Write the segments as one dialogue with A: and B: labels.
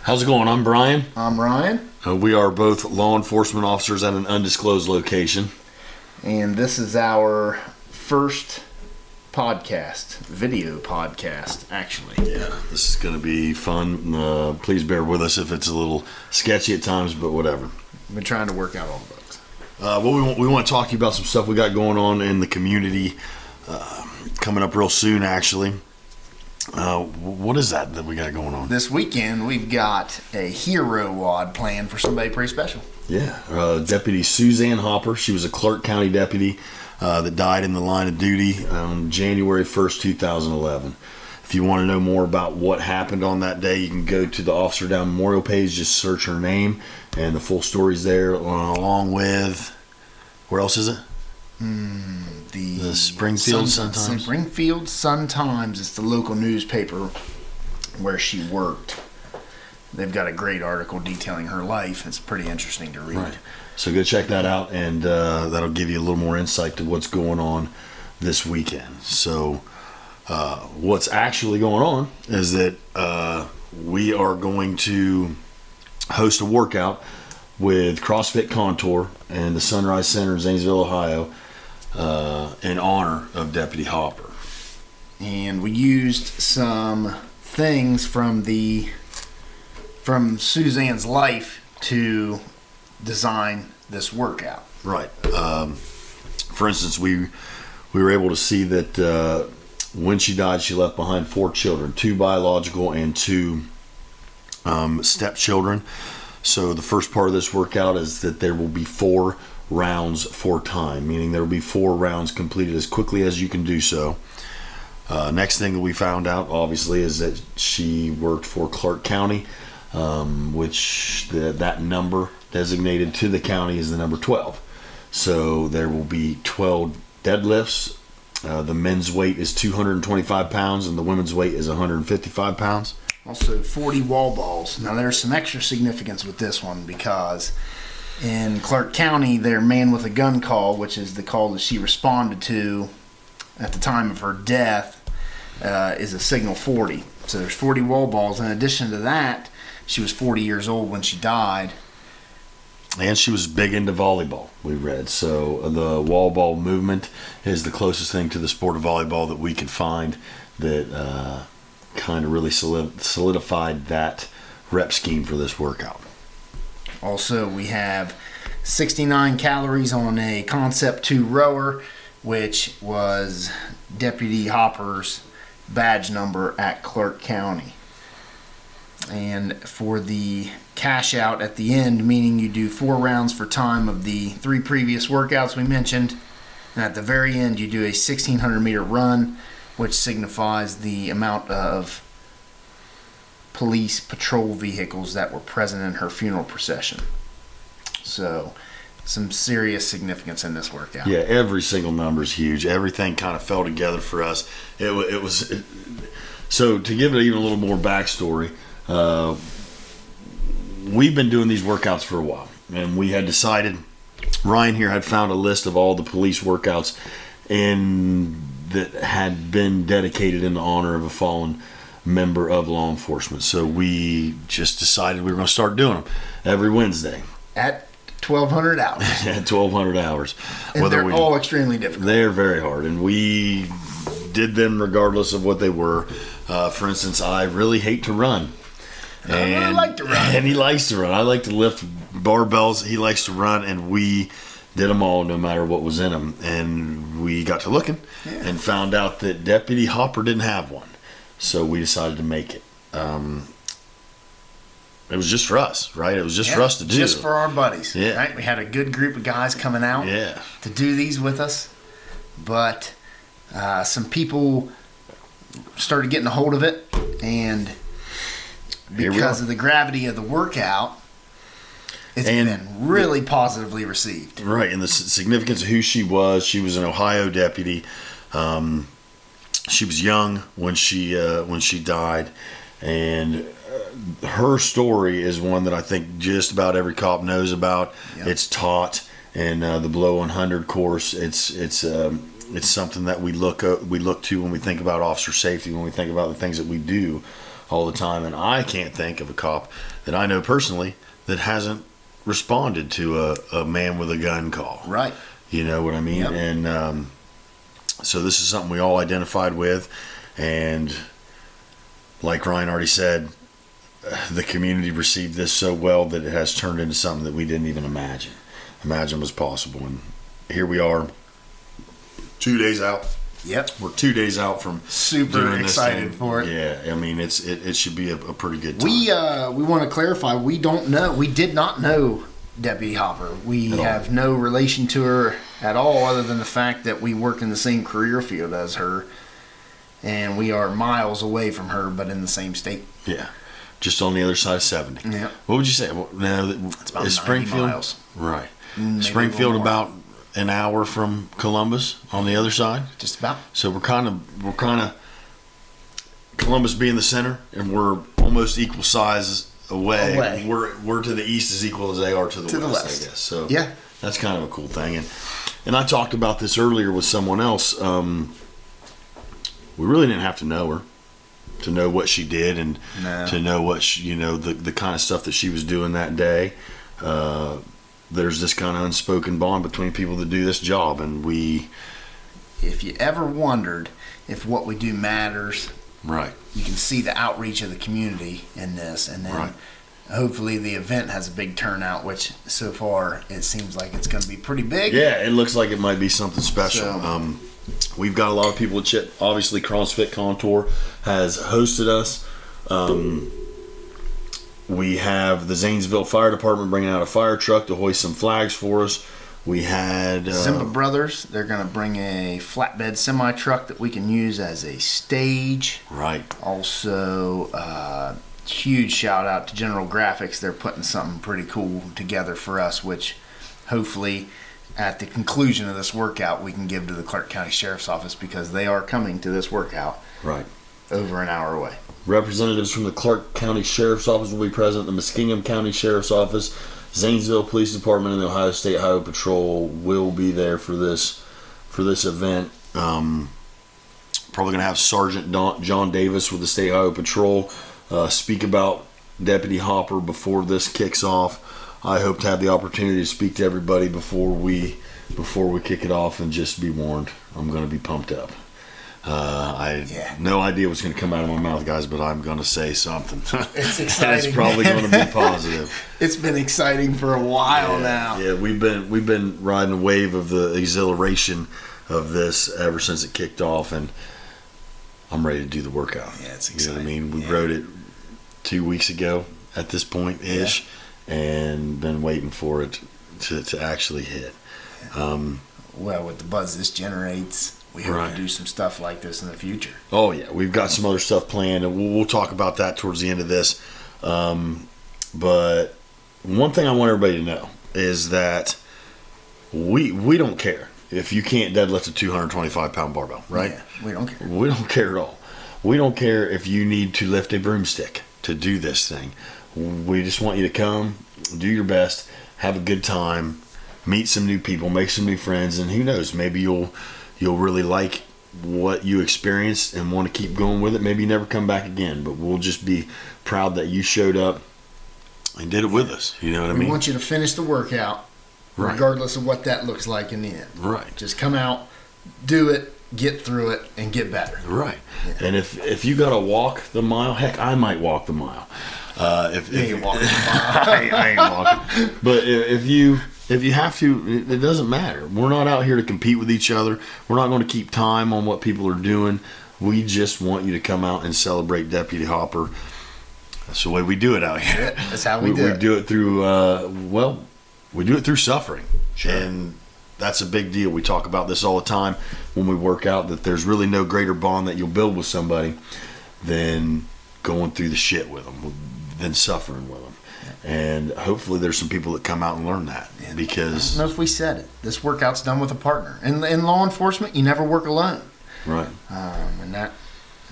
A: How's it going? I'm Brian.
B: I'm Ryan.
A: We are both law enforcement officers at an undisclosed location.
B: And this is our first video podcast, actually.
A: Yeah, this is going to be fun. Please bear with us if it's a little sketchy at times, but whatever.
B: We've been trying to work out all the bugs.
A: We want to talk to you about some stuff we got going on in the community coming up real soon, actually. What is that we got going on?
B: This weekend, we've got a hero WOD planned for somebody pretty special.
A: Yeah, Deputy Suzanne Hopper. She was a Clark County deputy that died in the line of duty on January 1st, 2011. If you want to know more about what happened on that day, you can go to the Officer Down Memorial page, just search her name, and the full story's there, along with, where else is it? The Springfield Sun-Times.
B: Springfield Sun-Times is the local newspaper where she worked. They've got a great article detailing her life. It's pretty interesting to read.
A: Right. So go check that out, and that'll give you a little more insight to what's going on this weekend. So what's actually going on is that we are going to host a workout with CrossFit Contour and the Sunrise Center in Zanesville, Ohio, in honor of Deputy Hopper.
B: And we used some things from Suzanne's life to design this workout.
A: Right. For instance, we were able to see that when she died, she left behind 4 children, 2 biological and 2 stepchildren. So the first part of this workout is that there will be 4 rounds for time, meaning there will be 4 rounds completed as quickly as you can do so. Next thing that we found out, obviously, is that she worked for Clark County, which that number designated to the county is the number 12. So there will be 12 deadlifts. The men's weight is 225 pounds and the women's weight is 155 pounds.
B: Also 40 wall balls. Now there's some extra significance with this one because in Clark County, their man with a gun call, which is the call that she responded to at the time of her death, is a signal 40. So there's 40 wall balls. In addition to that, she was 40 years old when she died.
A: And she was big into volleyball, we read. So the wall ball movement is the closest thing to the sport of volleyball that we could find that kind of really solidified that rep scheme for this workout.
B: Also, we have 69 calories on a Concept 2 rower, which was Deputy Hopper's badge number at Clark County. And for the cash out at the end, meaning you do 4 rounds for time of the 3 previous workouts we mentioned, and at the very end you do a 1,600 meter run, which signifies the amount of police patrol vehicles that were present in her funeral procession. So some serious significance in this workout.
A: Yeah, every single number is huge. Everything kind of fell together for us. So to give it even a little more backstory, we've been doing these workouts for a while, and we had decided, Ryan here had found a list of all the police workouts that had been dedicated in the honor of a fallen member of law enforcement. So we just decided we were going to start doing them every Wednesday
B: at 1,200 hours.
A: At 1,200 hours.
B: And they're all extremely difficult.
A: They're very hard, and we did them regardless of what they were. For instance, I really hate to run.
B: I really like to run.
A: And he likes to run. I like to lift barbells. He likes to run, and we did them all no matter what was in them. And we got to looking and found out that Deputy Hopper didn't have one. So we decided to make it. It was just for us, right? It was just for us to do.
B: Just for our buddies.
A: Yeah.
B: Right? We had a good group of guys coming out to do these with us. But some people started getting a hold of it, and because of the gravity of the workout, it's been really positively received.
A: Right, and the significance of who she was an Ohio deputy. She was young when she died, and her story is one that I think just about every cop knows about. Yep. It's taught in the Below 100 course. It's something that we look to when we think about officer safety, when we think about the things that we do all the time, and I can't think of a cop that I know personally that hasn't responded to a man with a gun call.
B: Right.
A: You know what I mean?
B: Yep.
A: And so this is something we all identified with, and like Ryan already said, the community received this so well that it has turned into something that we didn't even imagine was possible. And here we are, 2 days out.
B: Yep.
A: We're 2 days out from
B: Super
A: doing this
B: excited
A: thing.
B: for it.
A: Yeah, I mean it should be a pretty good time.
B: We want to clarify, we did not know Deputy Hopper. We have no relation to her at all, other than the fact that we work in the same career field as her, and we are miles away from her, but in the same state.
A: Yeah, just on the other side of 70.
B: Yeah.
A: What would you say? Now,
B: It's about 90
A: Springfield,
B: miles.
A: right?
B: Maybe
A: Springfield
B: a little more.
A: about an hour from Columbus on the other side.
B: Just about.
A: So we're kind of Columbus being the center, and we're almost equal size away. We're to the east as equal as they are to the west, I guess. So
B: yeah,
A: that's kind of a cool thing. And I talked about this earlier with someone else. We really didn't have to know her to know what she did, and to know what she, the kind of stuff that she was doing that day. There's this kind of unspoken bond between people that do this job, and
B: if you ever wondered if what we do matters,
A: right,
B: you can see the outreach of the community in this, and then
A: right.
B: Hopefully the event has a big turnout, which so far it seems like it's going to be pretty big.
A: Yeah, it looks like it might be something special.
B: So,
A: we've got a lot of people at Chip. Obviously, CrossFit Contour has hosted us. We have the Zanesville Fire Department bringing out a fire truck to hoist some flags for us. We had
B: Zimba Brothers. They're going to bring a flatbed semi truck that we can use as a stage.
A: Right.
B: Also, huge shout out to General Graphics. They're putting something pretty cool together for us, which hopefully at the conclusion of this workout we can give to the Clark County Sheriff's Office, because they are coming to this workout.
A: Right.
B: Over an hour away.
A: Representatives from the Clark County Sheriff's Office will be present. The Muskingum County Sheriff's Office, Zanesville Police Department, and the Ohio State Highway Patrol will be there for this event. Probably going to have Sergeant John Davis with the State Highway Patrol speak about Deputy Hopper before this kicks off. I hope to have the opportunity to speak to everybody before we kick it off, and just be warned, I'm going to be pumped up. I have no idea what's going to come out of my mouth, guys, but I'm going to say something.
B: It's exciting.
A: It's probably going to be positive.
B: It's been exciting for a while now.
A: Yeah, we've been riding a wave of the exhilaration of this ever since it kicked off, and I'm ready to do the workout.
B: Yeah, it's exciting.
A: You know what I mean? We rode it 2 weeks ago at this point ish, and been waiting for it to actually hit.
B: Well, with the buzz this generates, we hope to do some stuff like this in the future.
A: Oh yeah, we've got some other stuff planned, and we'll talk about that towards the end of this. But one thing I want everybody to know is that we don't care if you can't deadlift a 225-pound barbell, right?
B: Yeah, we don't care.
A: We don't care at all. We don't care if you need to lift a broomstick to do this thing. We just want you to come, do your best, have a good time, meet some new people, make some new friends, and who knows, maybe you'll really like what you experienced and want to keep going with it. Maybe you never come back again, but we'll just be proud that you showed up and did it with us. You know what I mean?
B: We want you to finish the workout, regardless of what that looks like in the end.
A: Right.
B: Just come out, do it, get through it, and get better.
A: Right. Yeah. And if you got to walk the mile, heck, I might walk the mile. If
B: you ain't walking the mile.
A: I ain't walking. But if you have to, it doesn't matter. We're not out here to compete with each other. We're not going to keep time on what people are doing. We just want you to come out and celebrate Deputy Hopper. That's the way we do it out here.
B: That's how we do it.
A: We do it through, we do it through suffering.
B: Sure.
A: And that's a big deal. We talk about this all the time when we work out, that there's really no greater bond that you'll build with somebody than going through the shit with them, than suffering with them. And hopefully there's some people that come out and learn that, because
B: I don't know if we said it. This workout's done with a partner. And in law enforcement, you never work alone.
A: Right.
B: And that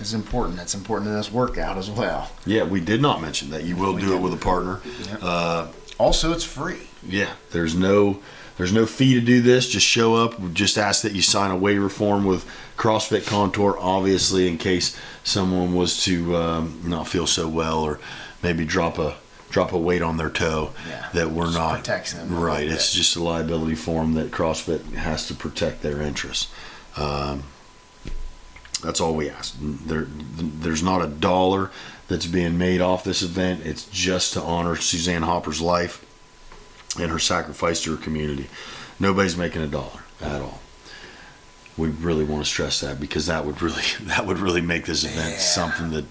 B: is important. That's important in this workout as well.
A: Yeah, we did not mention that you will do it with a partner.
B: Yep. Also, it's free.
A: Yeah, there's no fee to do this. Just show up. We just ask that you sign a waiver form with CrossFit Contour, obviously, in case someone was to not feel so well, or maybe drop a weight on their toe.
B: Yeah,
A: that we're
B: just
A: not
B: protects them
A: right. It's just a liability form that CrossFit has to protect their interests. That's all we ask. There's not a dollar that's being made off this event. It's just to honor Suzanne Hopper's life and her sacrifice to her community. Nobody's making a dollar at all. We really want to stress that, because that would really make this event something that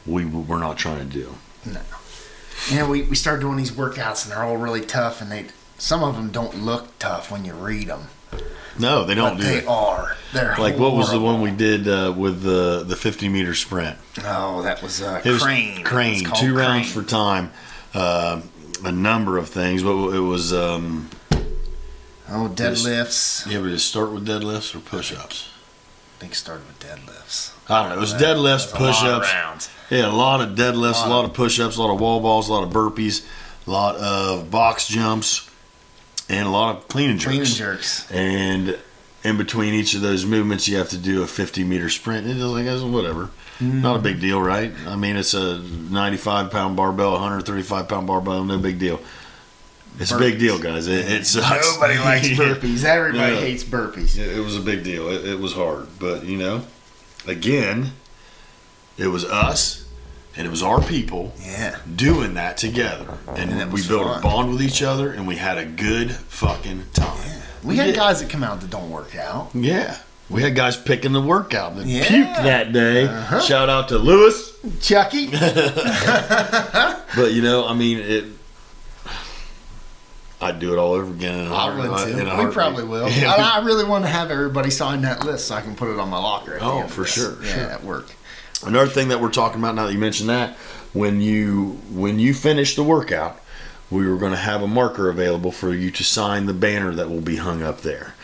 A: we're not trying to do.
B: No. We start doing these workouts, and they're all really tough, and some of them don't look tough when you read them.
A: No, they don't.
B: But they are. They're
A: like, what was the one we did with the 50-meter sprint?
B: Oh, that was
A: Crane. Crane. 2 rounds for time. A number of things, but it was.
B: Deadlifts.
A: Yeah, but did it start with deadlifts or push-ups?
B: I think it started with deadlifts.
A: I don't know. It was deadlifts, push-ups. Yeah, a lot of deadlifts, a lot of push-ups, a lot of wall balls, a lot of burpees, a lot of box jumps, and a lot of clean and jerks. And in between each of those movements, you have to do a 50-meter sprint. It's like, whatever. Not a big deal, right? I mean, it's a 95-pound barbell, 135-pound barbell, no big deal. It's burpees. A big deal, guys. It sucks.
B: Nobody likes burpees. Everybody hates burpees.
A: It was a big deal. It was hard. But, again, it was us and it was our people doing that together. And we built a bond with each other, and we had a good fucking time.
B: Yeah. We had guys that come out that don't work out.
A: Yeah. We had guys picking the workout that puked that day. Shout out to Lewis.
B: Chucky.
A: But, I'd do it all over again.
B: I would too. We probably will. Yeah, I really want to have everybody sign that list so I can put it on my locker.
A: Oh, for sure.
B: Yeah, at work.
A: Another thing that we're talking about now that you mentioned that, when you finish the workout, we were going to have a marker available for you to sign the banner that will be hung up there.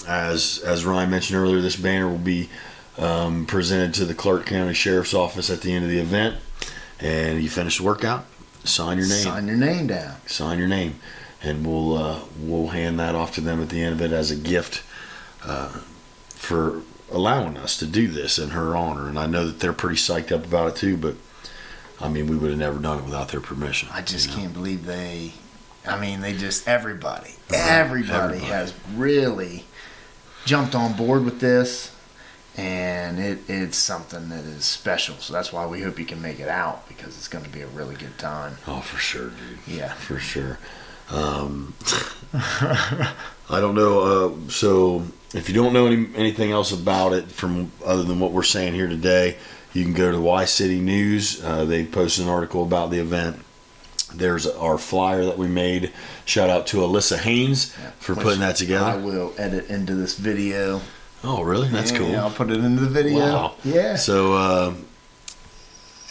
A: As Ryan mentioned earlier, this banner will be presented to the Clark County Sheriff's Office at the end of the event. And you finish the workout, sign your name.
B: Sign your name down.
A: Sign your name, and we'll hand that off to them at the end of it as a gift for allowing us to do this in her honor. And I know that they're pretty psyched up about it too. But we would have never done it without their permission.
B: I just can't believe everybody has really jumped on board with this. And it's something that is special. So that's why we hope you can make it out, because it's going to be a really good time.
A: Oh, for sure, dude.
B: Yeah.
A: For sure. I don't know. So if you don't know anything else about it from other than what we're saying here today, you can go to Y City News. They posted an article about the event. There's our flyer that we made. Shout out to Alyssa Haynes for putting that together.
B: I will edit into this video.
A: Oh, really? That's cool.
B: Yeah, I'll put it into the video.
A: Wow.
B: Yeah.
A: So,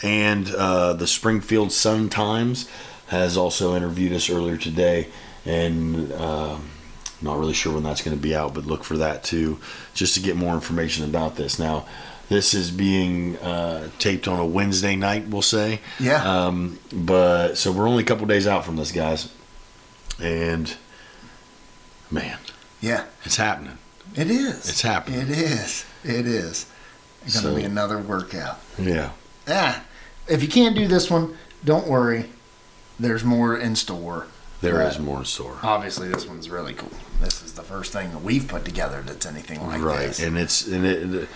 A: the Springfield Sun-Times has also interviewed us earlier today, and not really sure when that's going to be out, but look for that too, just to get more information about this. Now, this is being taped on a Wednesday night, we'll say.
B: Yeah.
A: But so we're only a couple days out from this, guys, and man, it's happening.
B: It is.
A: It's happening.
B: It is. It's going to be another workout.
A: Yeah.
B: If you can't do this one, don't worry. There's more in store.
A: There is more in store.
B: Obviously, this one's really cool. This is the first thing that we've put together that's anything like this.
A: Right, and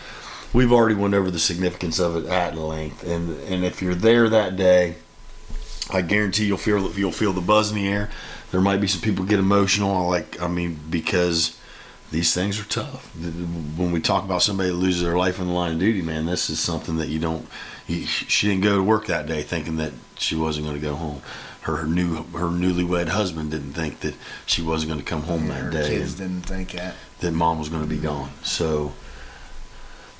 A: we've already went over the significance of it at length. And if you're there that day, I guarantee you'll feel the buzz in the air. There might be some people get emotional, because these things are tough. When we talk about somebody that loses their life in the line of duty, man, this is something that she didn't go to work that day thinking that she wasn't going to go home. Her newlywed husband didn't think that she wasn't going to come home that day.
B: Her kids didn't think
A: that mom was going to be gone. So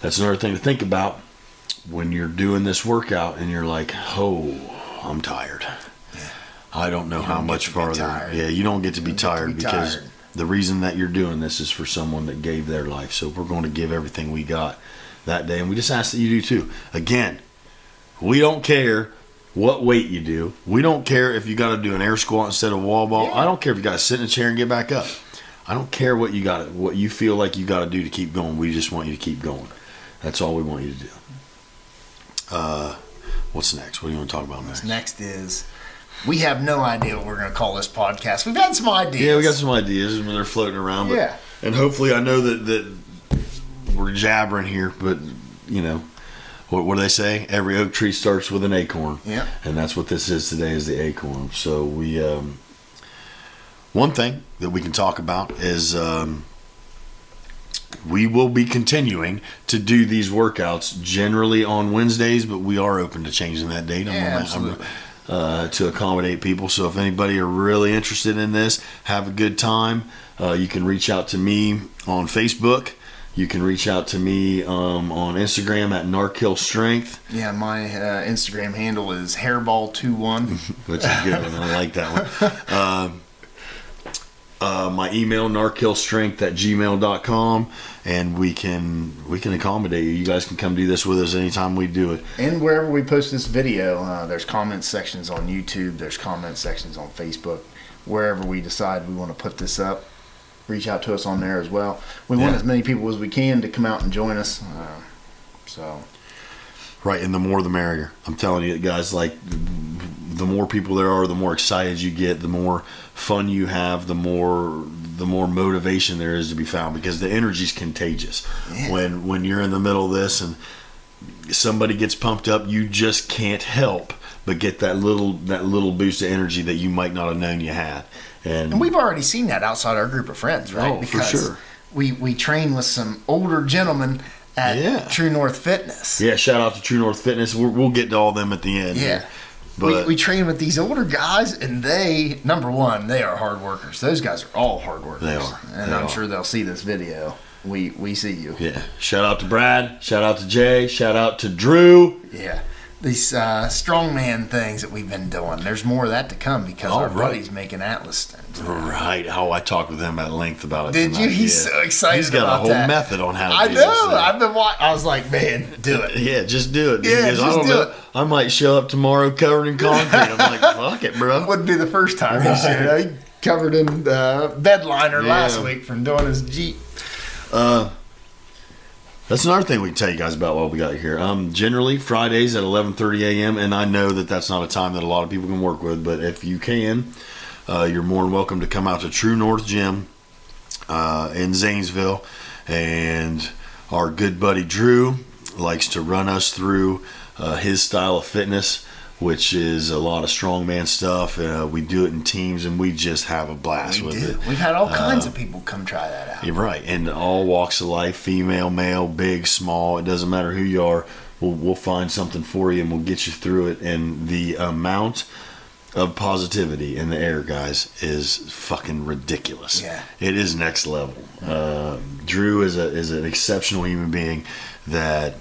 A: that's another thing to think about when you're doing this workout and you're like, oh, I'm tired.
B: Yeah.
A: I don't know how much farther. Yeah, you don't get to be tired because the reason that you're doing this is for someone that gave their life. So we're going to give everything we got that day, and we just ask that you do too. Again, we don't care what weight you do. We don't care if you got to do an air squat instead of wall ball.
B: Yeah.
A: I don't care if you got to sit in a chair and get back up. I don't care what you feel like you got to do to keep going. We just want you to keep going. That's all we want you to do. What's next? What do you want to talk about next?
B: Next is, we have no idea what we're going to call this podcast. We've had some ideas.
A: Yeah, we got some ideas and they're floating around. But,
B: Yeah.
A: And hopefully, I know that we're jabbering here, but you know, what do they say? Every oak tree starts with an acorn.
B: Yeah.
A: And that's what this is today, is the acorn. So we, one thing that we can talk about is we will be continuing to do these workouts generally on Wednesdays, but we are open to changing that date.
B: Absolutely.
A: To accommodate people. So if anybody are really interested in this, have a good time, you can reach out to me on Facebook. You can reach out to me on Instagram at Narkill Strength.
B: Yeah, my Instagram handle is hairball21.
A: Which is good. I like that one. My email, narkillstrength@gmail.com, and we can accommodate you. You guys can come do this with us anytime we do it.
B: And wherever we post this video, there's comment sections on YouTube, there's comment sections on Facebook. Wherever we decide we want to put this up, reach out to us on there as well. We want as many people as we can to come out and join us.
A: Right, and the more the merrier. I'm telling you, guys, like, the more people there are, the more excited you get, the more fun you have, the more motivation there is to be found, because the energy's contagious.
B: Yeah.
A: When you're in the middle of this and somebody gets pumped up, you just can't help but get that little boost of energy that you might not have known you had.
B: And we've already seen that outside our group of friends, right?
A: Oh, for sure.
B: We train with some older gentlemen at True North Fitness.
A: Yeah, shout out to True North Fitness. We'll get to all them at the end.
B: Yeah.
A: But
B: we train with these older guys, and they, number one, they are hard workers. Those guys are all hard workers.
A: They are.
B: And I'm sure they'll see this video. We see you.
A: Yeah. Shout out to Brad. Shout out to Jay. Shout out to Drew.
B: Yeah. These strongman things that we've been doing. There's more of that to come because our buddy's making Atlas stands.
A: Right. Oh, I talked with him at length about it.
B: Did
A: tonight.
B: you? He's so excited.
A: He's got
B: about
A: a whole
B: that.
A: method on how to
B: I
A: do
B: know.
A: this thing.
B: I've been watching. I was like, man, do it.
A: Yeah, just do it.
B: Yeah,
A: He goes,
B: just
A: I don't
B: do
A: know.
B: it.
A: I might show up tomorrow covered in concrete. I'm like, fuck it, bro.
B: Wouldn't be the first time he should. He covered in bed liner last week from doing his Jeep.
A: That's another thing we can tell you guys about while we got here. Generally, Fridays at 11:30 a.m., and I know that that's not a time that a lot of people can work with, but if you can, you're more than welcome to come out to True North Gym in Zanesville. And our good buddy Drew likes to run us through his style of fitness, which is a lot of strongman stuff. We do it in teams, and we just have a blast with it.
B: We've had all kinds of people come try that out.
A: You're right, and all walks of life, female, male, big, small, it doesn't matter who you are. We'll find something for you, and we'll get you through it. And the amount of positivity in the air, guys, is fucking ridiculous.
B: Yeah.
A: It is next level. Drew is an exceptional human being that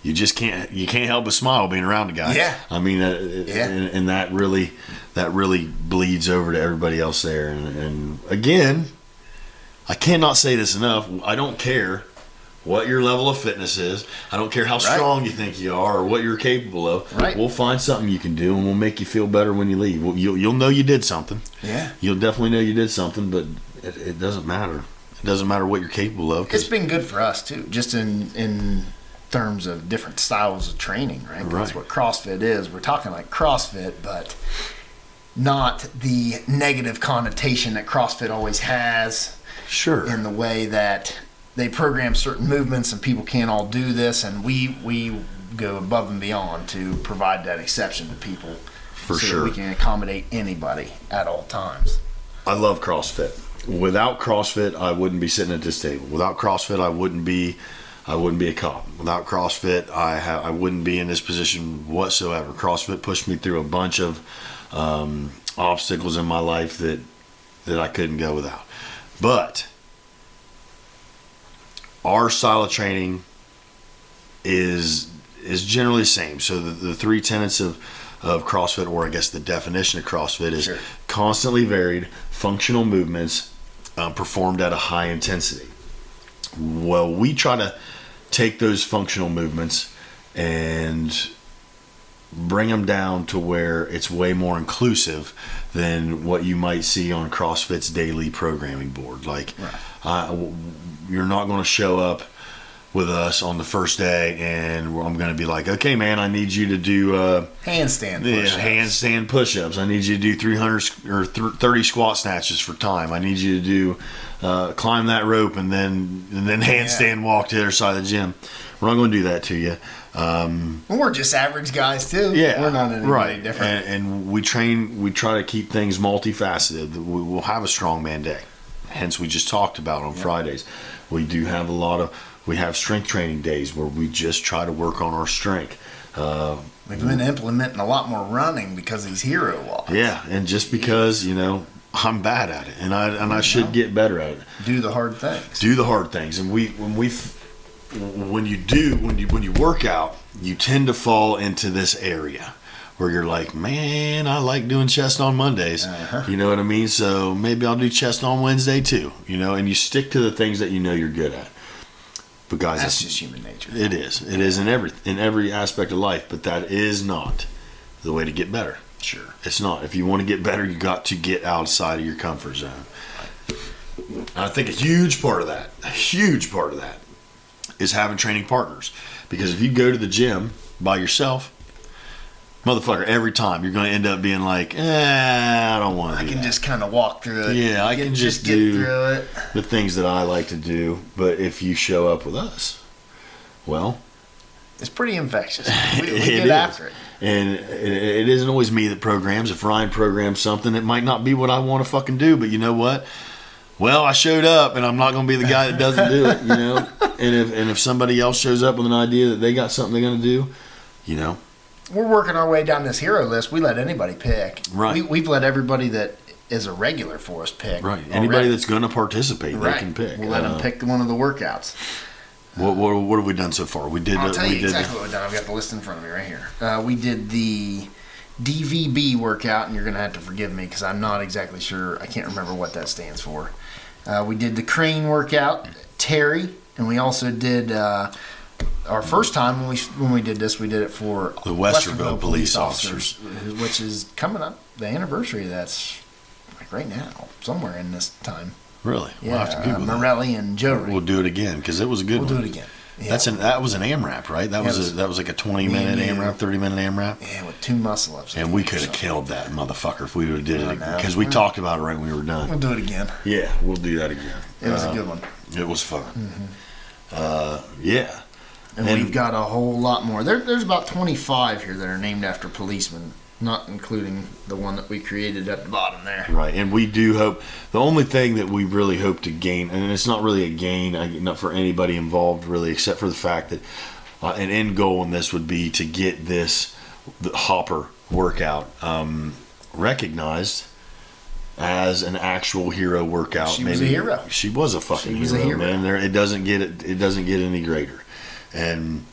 A: you just can't help but smile being around the guy.
B: Yeah.
A: I mean, and that really bleeds over to everybody else there. And again, I cannot say this enough. I don't care what your level of fitness is. I don't care how strong you think you are or what you're capable of.
B: Right.
A: We'll find something you can do, and we'll make you feel better when you leave. You'll know you did something.
B: Yeah.
A: You'll definitely know you did something, but it doesn't matter. It doesn't matter what you're capable of.
B: It's been good for us too, just in terms of different styles of training, right? That's what CrossFit is. We're talking like CrossFit, but not the negative connotation that CrossFit always has.
A: Sure.
B: In the way that they program certain movements and people can't all do this, and we go above and beyond to provide that exception to people
A: For
B: so
A: sure.
B: that we can accommodate anybody at all times.
A: I love CrossFit. Without CrossFit, I wouldn't be sitting at this table. Without CrossFit, I wouldn't be a cop. Without CrossFit, I wouldn't be in this position whatsoever. CrossFit pushed me through a bunch of obstacles in my life that I couldn't go without. But our style of training is generally the same. So the three tenets of CrossFit, or I guess the definition of CrossFit, is constantly varied functional movements performed at a high intensity. Well, we try to take those functional movements and bring them down to where it's way more inclusive than what you might see on CrossFit's daily programming board. Like, you're not going to show up with us on the first day and I'm going to be like, okay, man, I need you to do
B: handstand push-ups.
A: Handstand push-ups. I need you to do 300 or 30 squat snatches for time. I need you to do climb that rope and then handstand walk to the other side of the gym. We're not going to do that to you.
B: We're just average guys too.
A: Yeah,
B: we're not anybody different.
A: And we try to keep things multifaceted. We'll have a strongman day. Hence, we just talked about on Fridays. We do have we have strength training days where we just try to work on our strength.
B: We've been implementing a lot more running because of these hero walks.
A: Yeah, and just because, I'm bad at it, and I should get better at it.
B: Do the hard things.
A: Do the hard things, and when you work out, you tend to fall into this area where you're like, man, I like doing chest on Mondays. You know what I mean? So maybe I'll do chest on Wednesday too. And you stick to the things that you're good at. But guys,
B: that's just human nature.
A: It is. It is in every aspect of life, but that is not the way to get better.
B: Sure.
A: It's not. If you want to get better, you got to get outside of your comfort zone. And I think a huge part of that is having training partners. Because if you go to the gym by yourself, motherfucker, every time you're going to end up being like, I don't want to do that. I can
B: just kind of walk through it.
A: Yeah, I can just do the things that I like to do. But if you show up with us, well,
B: it's pretty infectious. We get after it.
A: And it isn't always me that programs. If Ryan programs something, it might not be what I want to fucking do. But you know what? Well, I showed up, and I'm not going to be the guy that doesn't do it, And if somebody else shows up with an idea that they got something they're going to do,
B: We're working our way down this hero list. We let anybody pick.
A: Right.
B: We've let everybody that is a regular for us pick.
A: Right. Anybody that's going to participate, they can pick.
B: We'll let them pick one of the workouts.
A: What have we done so far?
B: I'll tell you exactly what we've done. I've got the list in front of me right here. We did the DVB workout, and you're going to have to forgive me because I'm not exactly sure. I can't remember what that stands for. We did the crane workout, Terry, and we also did our first time when we did this. We did it for
A: the Westerville police officers,
B: which is coming up. The anniversary of that's like right now, somewhere in this time.
A: Really?
B: Yeah,
A: we'll have to Google
B: Morelli and Jory.
A: We'll do it again because it was a good one.
B: We'll do it again. Yeah.
A: That was an AMRAP, right? That was like a 20-minute AMRAP, 30-minute AMRAP.
B: Yeah, with 2 muscle ups.
A: And we could have killed that motherfucker if we would have did it because we talked about it right when we were done.
B: We'll do it again.
A: Yeah, we'll do that again.
B: It was a good one.
A: It was fun.
B: Mm-hmm.
A: Yeah.
B: And we've got a whole lot more. There's about 25 here that are named after policemen, not including the one that we created at the bottom there.
A: Right, and we do hope, the only thing that we really hope to gain, and it's not really a gain, not for anybody involved really, except for the fact that an end goal in this would be to get the Hopper workout recognized as an actual hero workout.
B: She was a hero.
A: She was a fucking hero, man. It doesn't get any greater. And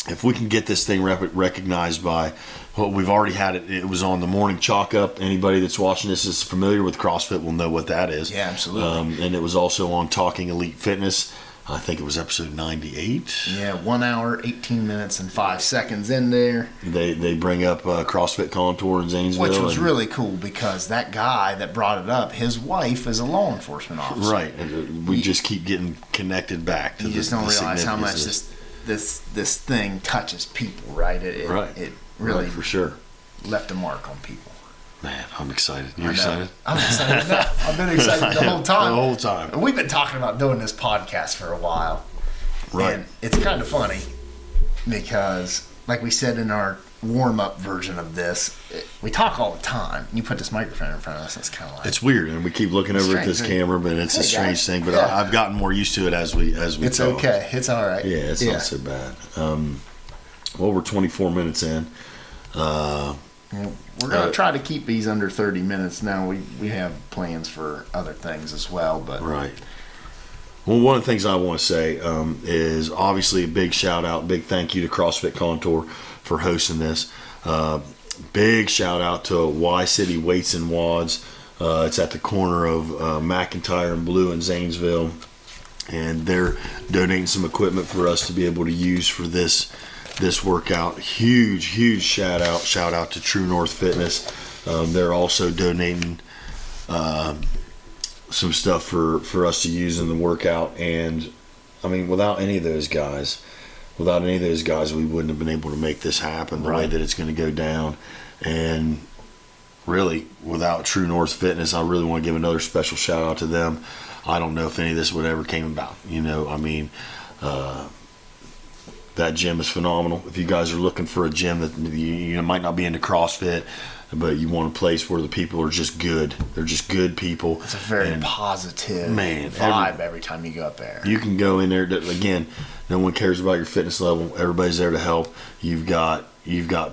A: if we can get this thing recognized by, well, we've already had it. It was on the morning chalk up. Anybody that's watching this is familiar with CrossFit will know what that is.
B: Yeah, absolutely.
A: And it was also on Talking Elite Fitness. I think it was episode 98.
B: Yeah, 1 hour, 18 minutes, and 5 seconds in there.
A: They bring up CrossFit Contour in Zanesville.
B: Which was really cool because that guy that brought it up, his wife is a law enforcement officer.
A: Right. And we just keep getting connected back to
B: you just don't realize how much this thing touches people, right? It really
A: for sure
B: left a mark on people.
A: Man, I'm excited. You excited?
B: I'm excited now. I've been excited the whole time.
A: The whole time.
B: We've been talking about doing this podcast for a while.
A: Right.
B: And it's kind of funny because, like we said in our warm-up version of this, we talk all the time. You put this microphone in front of us, it's kind of like...
A: It's weird, and we keep looking over at this camera, but it's a strange thing. But I've gotten more used to it as we
B: It's
A: talk.
B: okay. It's all right.
A: Yeah, it's not so bad. Well, we're 24 minutes in.
B: We're going to try to keep these under 30 minutes now. We have plans for other things as well. But
A: right. Well, one of the things I want to say is obviously a big shout out, big thank you to CrossFit Contour for hosting this. Big shout out to Y City Weights and WODs. It's at the corner of McIntyre and Blue in Zanesville. And they're donating some equipment for us to be able to use for this this workout. Huge shout out to True North Fitness. They're also donating some stuff for us to use in the workout. And I mean, without any of those guys, we wouldn't have been able to make this happen the way that it's going to go down. And really, without True North Fitness, I really want to give another special shout out to them. I don't know if any of this would ever came about. I mean, that gym is phenomenal. If you guys are looking for a gym that you might not be into CrossFit, but you want a place where the people are just good. They're just good people.
B: It's a very positive vibe every time you go up there.
A: You can go in there. Again, no one cares about your fitness level. Everybody's there to help. You've got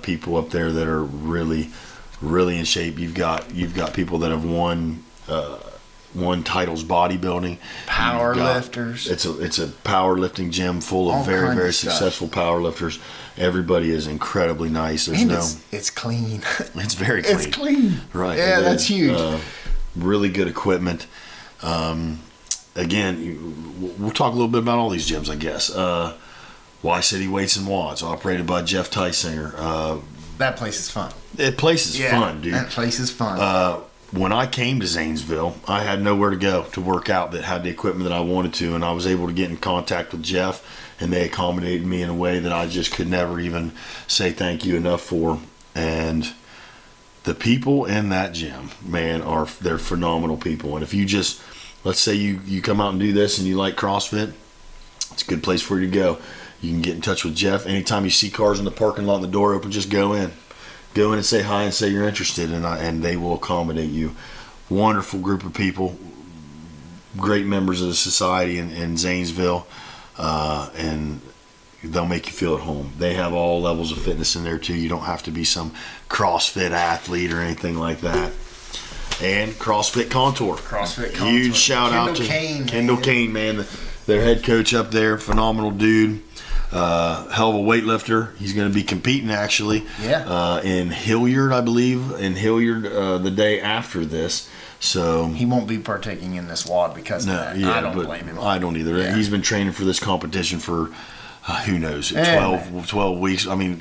A: people up there that are really in shape. You've got people that have won titles bodybuilding.
B: Power lifters.
A: It's a powerlifting gym full of very successful power lifters. Everybody is incredibly nice.
B: It's clean.
A: It's very clean.
B: It's clean.
A: Right.
B: Yeah, that's huge.
A: Really good equipment. Again, we'll talk a little bit about all these gyms, I guess. Y-City Weights and WODs, operated by Jeff Tysinger.
B: That place is fun.
A: That place is fun, dude.
B: That place is fun.
A: When I came to Zanesville, I had nowhere to go to work out that had the equipment that I wanted to, and I was able to get in contact with Jeff, and they accommodated me in a way that I just could never even say thank you enough for. And the people in that gym, man, they're phenomenal people. And if you just, let's say you come out and do this and you like CrossFit, it's a good place for you to go. You can get in touch with Jeff. Anytime you see cars in the parking lot and the door open, just go in. Go in and say hi and say you're interested, and they will accommodate you. Wonderful group of people, great members of the society in Zanesville, and they'll make you feel at home. They have all levels of fitness in there too. You don't have to be some CrossFit athlete or anything like that. And CrossFit Contour. Huge shout out to Kendall Kane, man. Their head coach up there, phenomenal dude. Hell of a weightlifter. He's going to be competing actually in Hilliard, I believe, the day after this. So
B: he won't be partaking in this WOD because of that. I don't blame him.
A: I don't either. Yeah. He's been training for this competition for who knows, 12 weeks. I mean,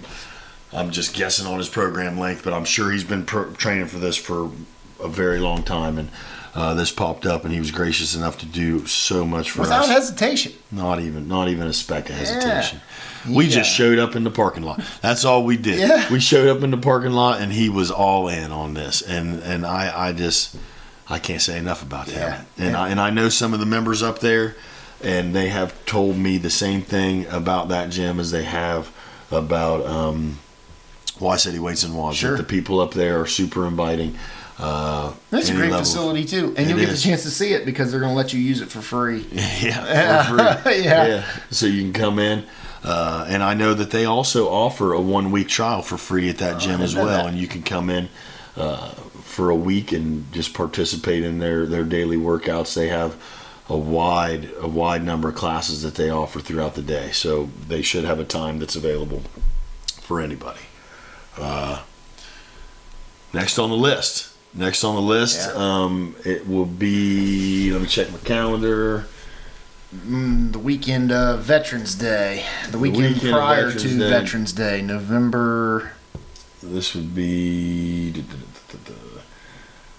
A: I'm just guessing on his program length, but I'm sure he's been training for this for a very long time. And this popped up, and he was gracious enough to do so much for us.
B: Without hesitation.
A: Not even a speck of hesitation. Yeah. We just showed up in the parking lot. That's all we did.
B: Yeah.
A: We showed up in the parking lot, and he was all in on this. And I can't say enough about that. And I know some of the members up there, and they have told me the same thing about that gym as they have about Y-City Weights and WODs.
B: Sure.
A: The people up there are super inviting.
B: That's a great facility too, and you'll get the chance to see it because they're going to let you use it for free.
A: Yeah, for free. Yeah. So you can come in, and I know that they also offer a 1-week trial for free at that gym as well, and you can come in for a week and just participate in their daily workouts. They have a wide number of classes that they offer throughout the day, so they should have a time that's available for anybody. Next on the list, it will be, let me check my calendar.
B: The weekend of Veterans Day. The weekend prior to Veterans Day, November.
A: This would be,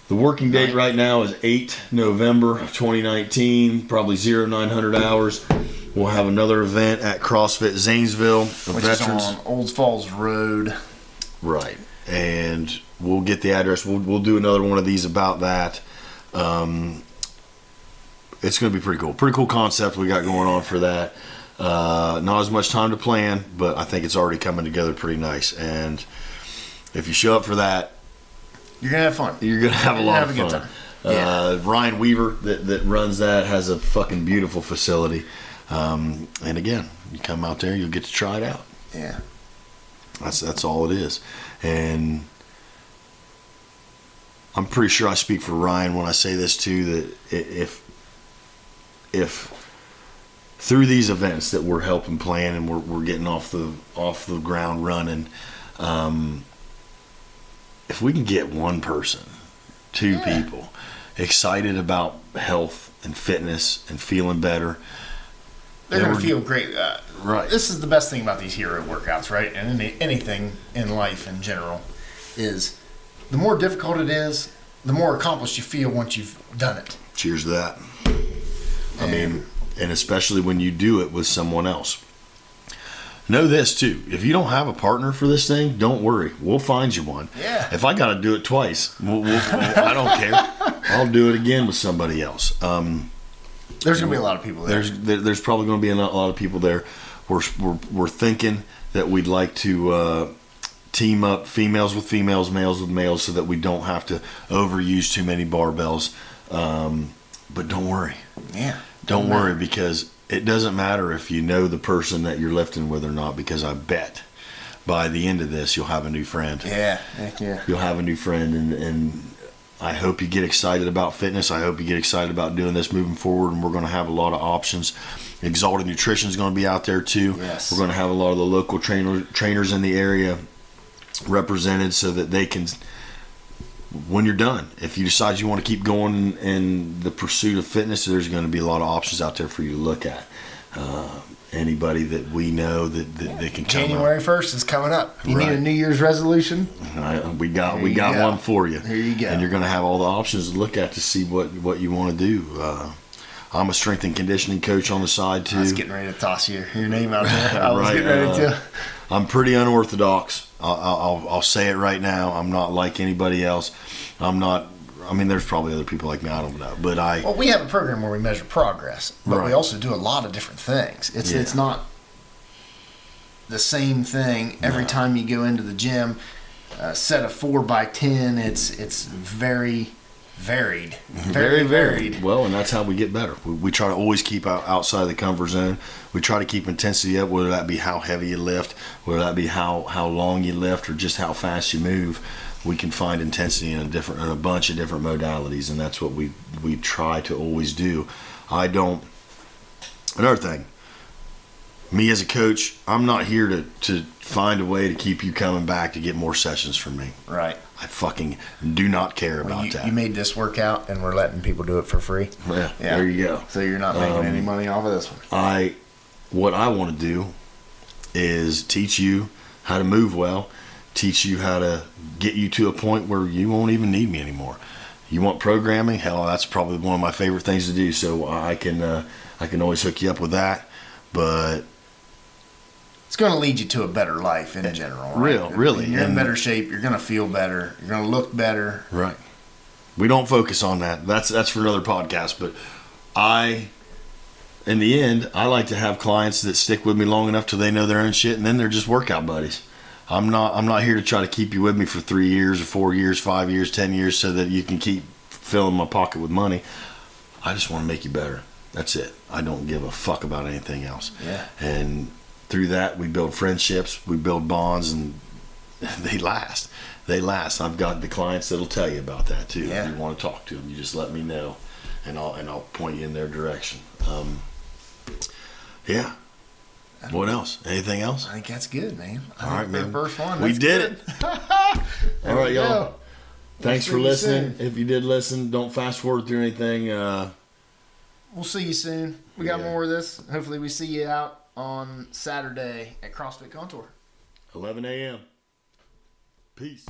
A: the working date right now is 8 November of 2019, probably 0900 hours. We'll have another event at CrossFit Zanesville.
B: Which is on Old Falls Road.
A: Right. And we'll get the address. We'll do another one of these about that. It's going to be pretty cool. Pretty cool concept we got going on for that. Not as much time to plan, but I think it's already coming together pretty nice. And if you show up for that,
B: you're going to have fun.
A: You're going to have a lot of fun.
B: Good time. Yeah.
A: Ryan Weaver that runs that has a fucking beautiful facility. And again, you come out there, you'll get to try it out.
B: Yeah.
A: That's all it is. And I'm pretty sure I speak for Ryan when I say this too, that if through these events that we're helping plan and we're getting off the ground running, if we can get one person, two people excited about health and fitness and feeling better,
B: They're going to feel great.
A: Right.
B: This is the best thing about these hero workouts, right? And anything in life in general is the more difficult it is, the more accomplished you feel once you've done it.
A: Cheers to that. I mean, and especially when you do it with someone else. Know this too. If you don't have a partner for this thing, don't worry. We'll find you one.
B: Yeah.
A: If I got to do it twice, I don't care. I'll do it again with somebody else.
B: There's going to be a lot of people there.
A: There's probably going to be a lot of people there. We're thinking that we'd like to team up females with females, males with males, so that we don't have to overuse too many barbells. But don't worry.
B: Yeah.
A: Don't worry, because it doesn't matter if you know the person that you're lifting with or not, because I bet by the end of this you'll have a new friend.
B: Yeah. Heck yeah.
A: You'll have a new friend, and I hope you get excited about fitness. I hope you get excited about doing this moving forward, and we're going to have a lot of options. Exalted Nutrition is going to be out there too.
B: Yes.
A: We're going to have a lot of the local trainers in the area represented, so that they can, when you're done, if you decide you want to keep going in the pursuit of fitness, there's going to be a lot of options out there for you to look at. Anybody that we know that they can come
B: January 1st is coming up. You
A: Right.
B: need a New Year's resolution?
A: We got one for you.
B: There you go.
A: And you're going to have all the options to look at to see what you want to do. I'm a strength and conditioning coach on the side too.
B: I was getting ready to toss your name out there. I was
A: Right,
B: getting ready to.
A: I'm pretty unorthodox. I'll say it right now. I'm not like anybody else. I'm not. I mean, there's probably other people like me. I don't know, but
B: Well, we have a program where we measure progress, but
A: Right.
B: we also do a lot of different things. It's not the same thing every time you go into the gym. A set of 4x10. It's very varied. Very varied.
A: Well, and that's how we get better. We try to always keep outside of the comfort zone. We try to keep intensity up, whether that be how heavy you lift, whether that be how long you lift, or just how fast you move. We can find intensity in a bunch of different modalities, and that's what we try to always do. Another thing, me as a coach, I'm not here to find a way to keep you coming back to get more sessions from me.
B: Right.
A: I fucking do not care about that.
B: You made this workout, and we're letting people do it for free.
A: Yeah, there you go.
B: So you're not making any money off of this one.
A: What I want to do is teach you how to move well, teach you how to get you to a point where you won't even need me anymore. You want programming? Hell, that's probably one of my favorite things to do. So I can always hook you up with that. But
B: it's going to lead you to a better life in general. Right?
A: Really.
B: You're in better shape. You're going to feel better. You're going to look better.
A: Right. We don't focus on that. That's for another podcast. But in the end, I like to have clients that stick with me long enough till they know their own shit, and then they're just workout buddies. I'm not here to try to keep you with me for 3 years or 4 years, 5 years, 10 years, so that you can keep filling my pocket with money. I just want to make you better. That's it. I don't give a fuck about anything else.
B: Yeah.
A: And through that, we build friendships, we build bonds, and they last. They last. I've got the clients that'll tell you about that too.
B: Yeah.
A: If you want to talk to them, you just let me know, and I'll point you in their direction. Yeah. What else? Anything else?
B: I think that's good, man.
A: All right, man.
B: The first one.
A: We
B: That's
A: did
B: good.
A: it. All right, y'all. Thanks
B: see
A: for
B: you
A: listening.
B: soon.
A: If you did listen, don't fast forward through anything.
B: We'll see you soon. We got more of this. Hopefully we see you out on Saturday at CrossFit Contour.
A: 11 a.m. Peace.